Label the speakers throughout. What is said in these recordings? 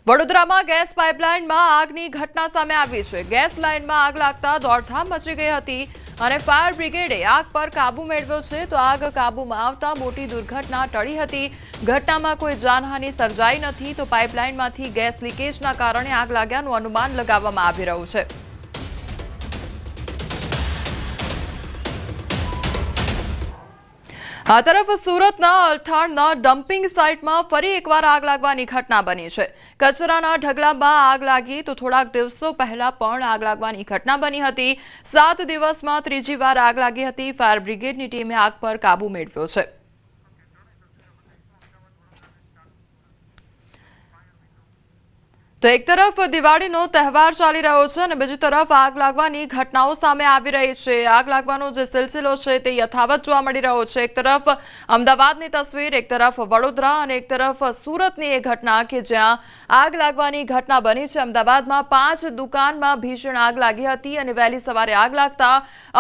Speaker 1: વડોદરામાં ગેસ પાઇપલાઇનમાં આગની ઘટના સામે આવી છે। ગેસ લાઇનમાં આગ લાગતા દોડધામ મચી ગઈ હતી અને ફાયર બ્રિગેડે આગ પર કાબુ મેળવ્યો છે તો આગ કાબૂમાં આવતા મોટી દુર્ઘટના ટળી હતી। ઘટનામાં કોઈ જાનહાનિ સર્જાઈ નથી તો પાઇપલાઇનમાંથી ગેસ લીકેજના કારણે આગ લાગ્યાનું અનુમાન લગાવવામાં આવી રહ્યું છે। આ તરફ સુરતના અલથાણના ડમ્પિંગ સાઇટમાં ફરી એકવાર આગ લાગવાની ઘટના બની છે। કચરાના ઢગલામાં આગ લાગી તો થોડાક દિવસો પહેલા પણ આગ લાગવાની ઘટના બની હતી। 7 દિવસમાં ત્રીજી વાર આગ લાગી હતી। ફાયર બ્રિગેડની ટીમે આગ પર કાબુ મેળવ્યો છે। તો એક તરફ દિવાળીનો તહેવાર ચાલી રહ્યો છે અને બીજી તરફ આગ લાગવાની ઘટનાઓ સામે આવી રહી છે। આગ લાગવાનો જે સિલસિલો છે તે યથાવત જોવા મળી રહ્યો છે। એક તરફ અમદાવાદની તસવીર, એક તરફ વડોદરા અને એક તરફ સુરતની એ ઘટના કે જ્યાં આગ લાગવાની ઘટના બની છે। અમદાવાદમાં 5 દુકાનમાં ભીષણ આગ લાગી હતી અને વહેલી સવારે આગ લાગતા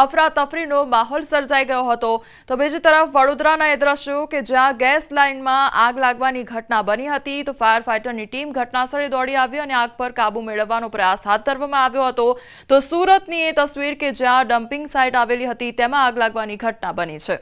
Speaker 1: અફરાતફરીનો માહોલ સર્જાઈ ગયો હતો। તો બીજી તરફ વડોદરાના એ દ્રશ્યો કે જ્યાં ગેસ લાઇનમાં આગ લાગવાની ઘટના બની હતી તો ફાયર ફાઇટરની ટીમ ઘટનાસ્થળે દોડી આવી અને આગ પર કાબુ મેળવવાનો પ્રયાસ હાથ ધરવામાં આવ્યો હતો। તો સુરતની એ તસવીર કે જ્યાં ડમ્પિંગ સાઇટ આવેલી હતી તેમાં આગ લાગવાની ઘટના બની છે।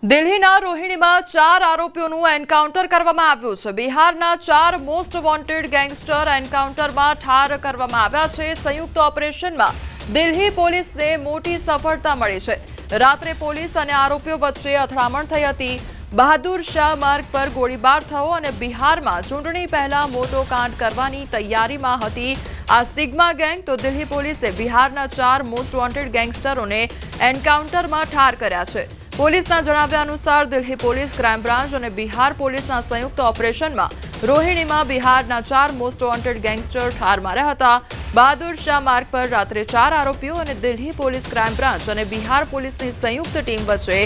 Speaker 1: દિલ્હીના રોહિણીમાં 4 આરોપીઓનું એન્કાઉન્ટર કરવામાં આવ્યું છે। બિહારના 4 મોસ્ટ વોન્ટેડ ગેંગસ્ટર એન્કાઉન્ટરમાં ઠાર કરવામાં આવ્યા છે। સંયુક્ત ઓપરેશનમાં દિલ્હી પોલીસને મોટી સફળતા મળી છે। રાત્રે પોલીસ અને આરોપીઓ વચ્ચે અથડામણ થઈ હતી। બહાદુર શાહ માર્ગ પર ગોળીબાર થયો અને બિહારમાં ચૂંટણી પહેલા મોટો કાંડ કરવાની તૈયારીમાં હતી આ સિગ્મા ગેંગ। તો દિલ્હી પોલીસે બિહારના 4 મોસ્ટ વોન્ટેડ ગેંગસ્ટરોને એન્કાઉન્ટરમાં ઠાર કર્યા છે। પોલીસના જણાવ્યા અનુસાર દિલ્હી પોલીસ, ક્રાઇમ બ્રાન્ચ અને બિહાર પોલીસના સંયુક્ત ઓપરેશનમાં રોહિણીમાં બિહારના 4 મોસ્ટ વોન્ટેડ ગેંગસ્ટર ઠાર માર્યા હતા। બહાદુર શાહ માર્ગ પર રાત્રે 4 આરોપીઓ અને દિલ્હી પોલીસ, ક્રાઇમ બ્રાન્ચ અને બિહાર પોલીસની સંયુક્ત ટીમ વચ્ચે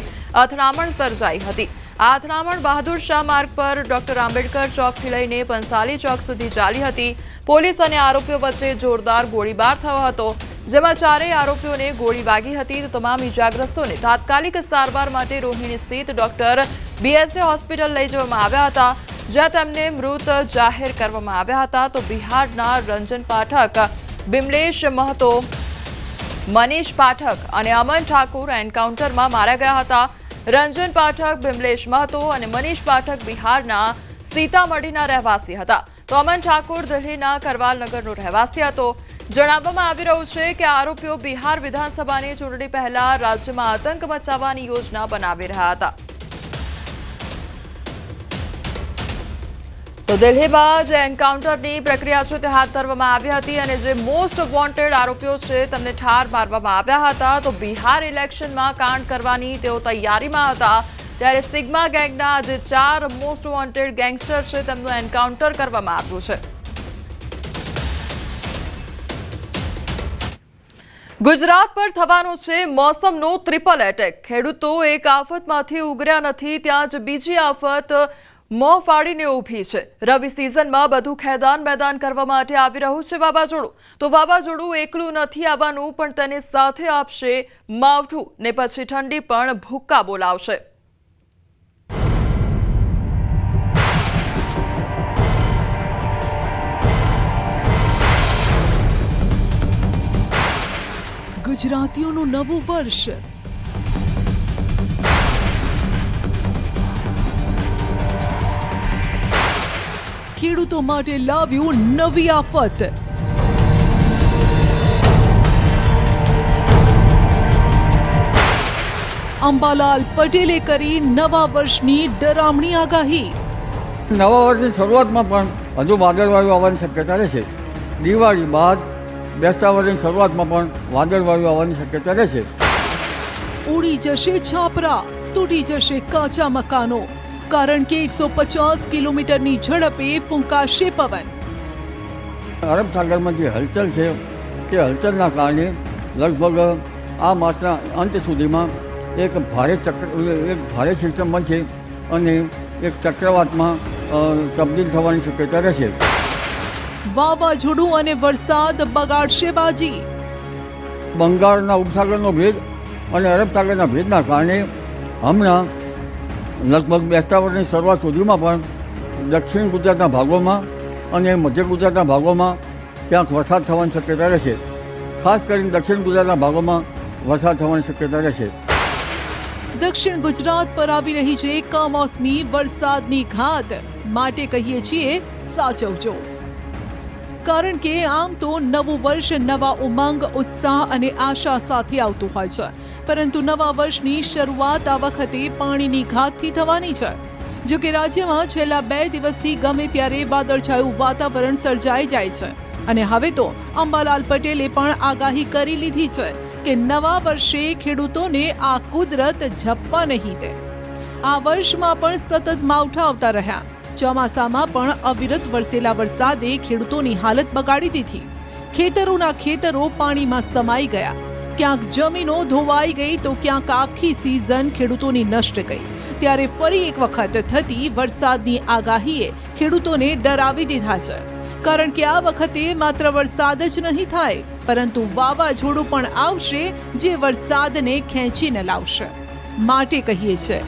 Speaker 1: અથડામણ સર્જાઈ હતી। આ અથડામણ બહાદુર શાહ માર્ગ પર ડોક્ટર આંબેડકર ચોકથી લઈને પંસાલી ચોક સુધી ચાલી હતી। પોલીસ અને આરોપીઓ વચ્ચે જોરદાર ગોળીબાર થયો હતો જેમાં 4 આરોપીઓને ગોળી વાગી હતી તો તમામ ઇજાગ્રસ્તોને તાત્કાલિક સારવાર માટે રોહિણી સ્થિત ડોક્ટર BSA હોસ્પિટલ લઈ જવામાં આવ્યા હતા જ્યાં તેમને મૃત જાહેર કરવામાં આવ્યા હતા। તો બિહારના રંજન પાઠક, બિમલેશ મહતો, મનીષ પાઠક અને અમન ઠાકુર એન્કાઉન્ટરમાં માર્યા ગયા હતા। રંજન પાઠક, બિમલેશ મહતો અને મનીષ પાઠક બિહારના સીતામઢીના રહેવાસી હતા તો અમન ઠાકુર દિલ્હીના કરવાલનગરનો રહેવાસી હતો। જણાવવામાં આવી રહ્યું છે કે આરોપીઓ બિહાર વિધાનસભાની ચૂંટણી પહેલા રાજ્યમાં આતંક મચાવવાની યોજના બનાવી રહ્યા હતા। તો દિલ્હીમાં જે એન્કાઉન્ટરની પ્રક્રિયા છે તે હાથ ધરવામાં આવી હતી અને જે મોસ્ટ વોન્ટેડ આરોપીઓ છે તેમને ઠાર મારવામાં આવ્યા હતા। તો બિહાર ઇલેક્શનમાં કાંડ કરવાની તેઓ તૈયારીમાં હતા ત્યારે સિગ્મા ગેંગના જે 4 મોસ્ટ વોન્ટેડ ગેંગસ્ટર છે તેમનું એન્કાઉન્ટર કરવામાં આવ્યું છે। ગુજરાત પર થવાનો છે મોસમનો ટ્રિપલ એટેક। ખેડૂતો એક આફતમાંથી ઉગર્યા નથી ત્યાં જ બીજી આફત મોં ફાડીને ઊભી છે। રવિ સિઝનમાં બધું ખેદાન મેદાન કરવા માટે આવી રહ્યું છે વાવાઝોડું। તો વાવાઝોડું એકલું નથી આવવાનું પણ તેની સાથે આપશે માવઠું ને પછી ઠંડી પણ ભૂક્કા બોલાવશે।
Speaker 2: ગુજરાતીઓનું નવું વર્ષ ખેડૂતો માટે લાવ્યું નવી આફત। અંબાલાલ પટેલે કરી નવા વર્ષની ડરામણી આગાહી।
Speaker 3: નવા વર્ષની શરૂઆતમાં પણ હજુ વાદળવાયું આવવાની શક્યતા રહેશે। દિવાળી બાદ બેસતા વર્ષની શરૂઆતમાં પણ વાદળવાયું આવવાની શક્યતા રહેશે।
Speaker 2: ઉડી જશે છાપરા, તૂટી જશે કાચા મકાનો કારણ કે 150 કિલોમીટરની ઝડપે ફૂંકાશે પવન।
Speaker 3: અરબ સાગરમાં જે હલચલ છે તે હલચલના કારણે લગભગ આ માસના અંત સુધીમાં એક ભારે સિસ્ટમ બનશે અને એક ચક્રવાતમાં તબદીલ થવાની શક્યતા રહેશે।
Speaker 2: વાવાઝોડું અને વરસાદ બગાડશે બાજી।
Speaker 3: બંગાળના ઉપસાગરનો ભેજ અને અરબ સાગરના ભેજના કારણે હમણાં લગભગ બેસતા વર્ષની શરૂઆત સુધીમાં પણ દક્ષિણ ગુજરાતના ભાગોમાં અને મધ્ય ગુજરાતના ભાગોમાં ક્યાંક વરસાદ થવાની શક્યતા રહેશે. ખાસ કરીને દક્ષિણ ગુજરાતના ભાગોમાં વરસાદ થવાની શક્યતા રહેશે.
Speaker 2: દક્ષિણ ગુજરાત પર આવી રહી છે કમોસમી વરસાદની ઘાત, માટે કહીએ છીએ સાચવજો. કારણ કે આમ તો નવું વર્ષ નવા ઉમંગ, ઉત્સાહ અને આશા સાથે આવતું હોય છે, પરંતુ નવા વર્ષની શરૂઆત આ વખતે પાણીની ઘાતથી થવાની છે. જો કે રાજ્યમાં છેલ્લા 2 દિવસથી ગમે ત્યારે વાદળછાયું વાતાવરણ સર્જાઈ જાય છે અને હવે તો અંબાલાલ પટેલે પણ આગાહી કરી લીધી છે કે નવા વર્ષે ખેડૂતોને આ કુદરત ઝપવા નહીં દે. આ વર્ષમાં પણ સતત માવઠા આવતા રહ્યા. ચોમાસામાં પણ અવિરત વરસેલા વરસાદે ખેડૂતોની હાલત બગાડી દીધી. ખેતરોના ખેતરો પાણીમાં સમાઈ ગયા. ક્યાંક જમીનો ધોવાઈ ગઈ તો ક્યાંક આખી સિઝન ખેડૂતોની નષ્ટ ગઈ. ત્યારે ફરી એક વખત થતી વરસાદની આગાહીએ ખેડૂતોને ડરાવી દીધા છે. કારણ કે આ વખતે માત્ર વરસાદ જ નહીં થાય, પરંતુ વાવાઝોડું પણ આવશે જે વરસાદને ખેંચીને લાવશે. માટે કહીએ છે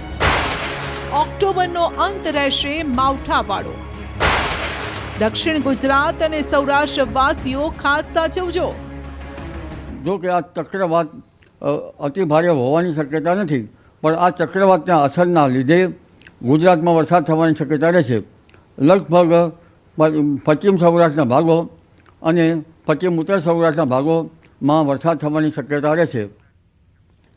Speaker 2: ઓક્ટોબરનો અંત રહેશે માવઠાવાળો. દક્ષિણ ગુજરાત અને સૌરાષ્ટ્ર વાસીઓ ખાસ સાચવજો.
Speaker 3: જો કે આ ચક્રવાત અતિ ભારે હોવાની શક્યતા નથી, પણ આ ચક્રવાતના અસરના લીધે ગુજરાતમાં વરસાદ થવાની શક્યતા રહેશે. લગભગ પશ્ચિમ સૌરાષ્ટ્રના ભાગો અને પશ્ચિમ ઉત્તર સૌરાષ્ટ્રના ભાગોમાં વરસાદ થવાની શક્યતા રહેશે.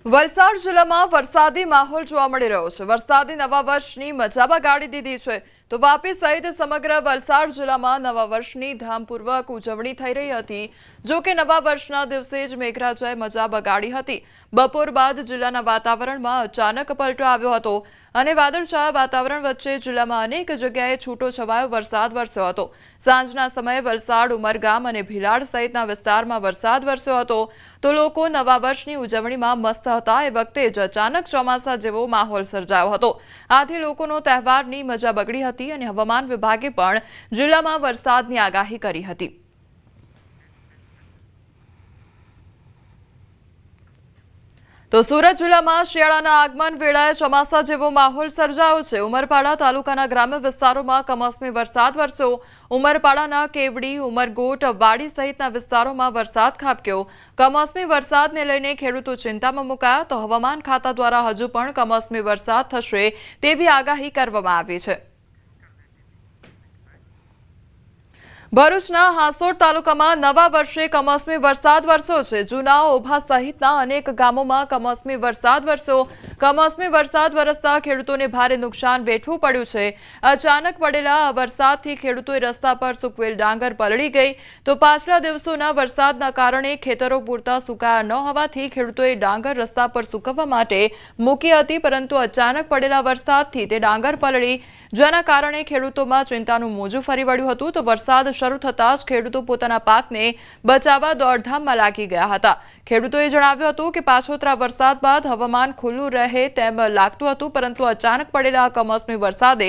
Speaker 1: વલસાડ જિલ્લામાં વરસાદી માહોલ જોવા મળી રહ્યો છે. વરસાદી નવા વર્ષની મજા બગાડી દીધી છે. તો વાપી સહિત સમગ્ર વલસાડ જિલ્લામાં નવા વર્ષની ધામપૂર્વક ઉજવણી થઈ રહી હતી. જો કે નવા વર્ષના દિવસે જ મેઘરાજાએ મજા બગાડી હતી. બપોર બાદ જિલ્લાના વાતાવરણમાં અચાનક પલટો આવ્યો હતો અને વાદળછાયા વાતાવરણ વચ્ચે જિલ્લામાં અનેક જગ્યાએ છૂટો છવાયો વરસાદ વરસ્યો હતો. સાંજના સમયે વલસાડ, ઉમરગામ અને ભીલાડ સહિતના વિસ્તારમાં વરસાદ વરસ્યો હતો. તો લોકો નવા વર્ષની ઉજવણીમાં મસ્ત હતા. એ વખતે જ અચાનક ચોમાસા જેવો માહોલ સર્જાયો હતો. આથી લોકોનો તહેવારની મજા બગડી હતી અને હવામાન વિભાગે પણ જિલ્લામાં વરસાદની આગાહી કરી હતી. તો સુરત જિલ્લામાં શિયાળાના આગમન વેળાએ ચોમાસા જેવો માહોલ સર્જાયો છે. ઉમરપાડા તાલુકાના ગ્રામ્ય વિસ્તારોમાં કમોસમી વરસાદ વરસ્યો. ઉમરપાડાના કેવડી, ઉમરગોટ, વાડી સહિતના વિસ્તારોમાં વરસાદ ખાબક્યો. કમોસમી વરસાદને લઈને ખેડૂતો ચિંતામાં મુકાયા. તો હવામાન ખાતા દ્વારા હજુ પણ કમોસમી વરસાદ થશે તેવી આગાહી કરવામાં આવી છે. ભરૂચના હાંસોડ તાલુકામાં નવા વર્ષે કમોસમી વરસાદ વરસ્યો છે. જૂના, ઓભા સહિતના અનેક ગામોમાં કમોસમી વરસાદ વરસ્યો. કમોસમી વરસાદ વરસતા ખેડૂતોને ભારે નુકસાન વેઠવું પડ્યું છે. અચાનક પડેલા વરસાદથી ખેડૂતોએ રસ્તા પર સૂકવેલ ડાંગર પલળી ગઈ. તો પાછલા દિવસોના વરસાદના કારણે ખેતરો પૂરતા સુકાયા ન હોવાથી ખેડૂતોએ ડાંગર રસ્તા પર સૂકવવા માટે મૂકી હતી, પરંતુ અચાનક પડેલા વરસાદથી તે ડાંગર પલળી, જેના કારણે ખેડૂતોમાં ચિંતાનું મોજું ફરી વળ્યું હતું. તો વરસાદ શરૂ થતાં જ ખેડૂતો પોતાના પાકને બચાવવા દોડધામમાં લાગી ગયા હતા. ખેડૂતોએ જણાવ્યું હતું કે પાછોતરા વરસાદ બાદ હવામાન ખુલ્લું રહે તેમ લાગતું હતું, પરંતુ અચાનક પડેલા કમોસમી વરસાદે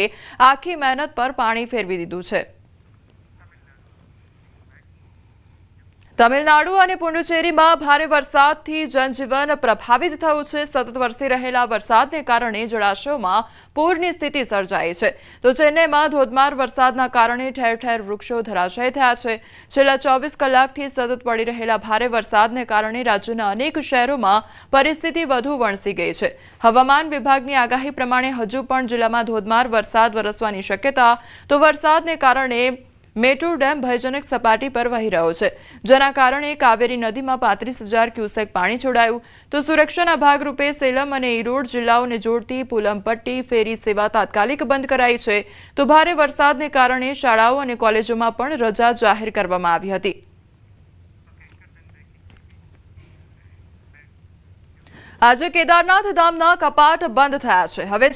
Speaker 1: આખી મહેનત પર પાણી ફેરવી દીધું છે. તમિલનાડુ અને પુડુચેરીમાં ભારે વરસાદથી જનજીવન પ્રભાવિત થયું છે. સતત વરસી રહેલા વરસાદને કારણે જળાશયોમાં પૂરની સ્થિતિ સર્જાઈ છે. તો ચેન્નઈમાં ધોધમાર વરસાદના કારણે ઠેર ઠેર વૃક્ષો ધરાશયી થયા છે. છેલ્લા 24 કલાકથી સતત પડી રહેલા ભારે વરસાદને કારણે રાજ્યના અનેક શહેરોમાં પરિસ્થિતિ વધુ વણસી ગઈ છે. હવામાન વિભાગની આગાહી પ્રમાણે હજુ પણ જિલ્લામાં ધોધમાર વરસાદ વરસવાની શક્યતા. તો વરસાદને કારણે મેટુર ડેમ ભયજનક સપાટી પર વહી રહ્યો છે, જેના કારણે કાવેરી નદીમાં 35,000 ક્યુસેક પાણી છોડાયું. તો સુરક્ષાના ભાગરૂપે સેલમ અને ઈરોડ જિલ્લાઓને જોડતી પુલમપટ્ટી ફેરી સેવા તાત્કાલિક બંધ કરાઈ છે. તો ભારે વરસાદને કારણે શાળાઓ અને કોલેજોમાં પણ રજા જાહેર કરવામાં આવી હતી. આજે કેદારનાથ ધામના કપાટ બંધ થયા છે. હવે